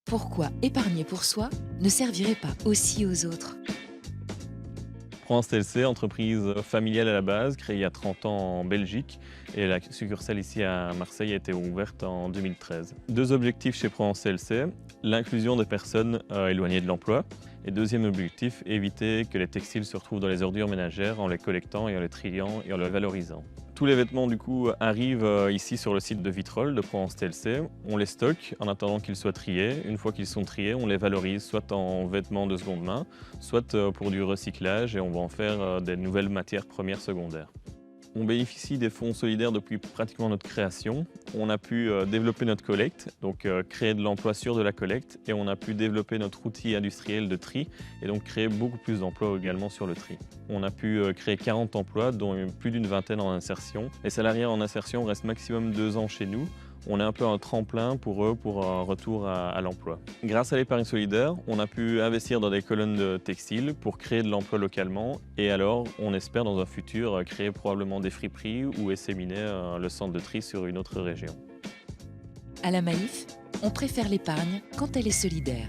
Pourquoi épargner pour soi ne servirait pas aussi aux autres? Provence TLC, entreprise familiale à la base, créée il y a 30 ans en Belgique et la succursale ici à Marseille a été ouverte en 2013. Deux objectifs chez Provence TLC, l'inclusion des personnes éloignées de l'emploi et deuxième objectif, éviter que les textiles se retrouvent dans les ordures ménagères en les collectant et en les triant et en les valorisant. Tous les vêtements du coup arrivent ici sur le site de Vitrolles de Provence TLC. On les stocke en attendant qu'ils soient triés. Une fois qu'ils sont triés, on les valorise soit en vêtements de seconde main, soit pour du recyclage et on va en faire des nouvelles matières premières secondaires. On bénéficie des fonds solidaires depuis pratiquement notre création. On a pu développer notre collecte, donc créer de l'emploi sur de la collecte, et on a pu développer notre outil industriel de tri, et donc créer beaucoup plus d'emplois également sur le tri. On a pu créer 40 emplois, dont plus d'une vingtaine en insertion. Les salariés en insertion restent maximum 2 ans chez nous. On est un peu un tremplin pour eux pour un retour à l'emploi. Grâce à l'épargne solidaire, on a pu investir dans des colonnes de textiles pour créer de l'emploi localement et alors on espère dans un futur créer probablement des friperies ou éséminer le centre de tri sur une autre région. À la Maïf, on préfère l'épargne quand elle est solidaire.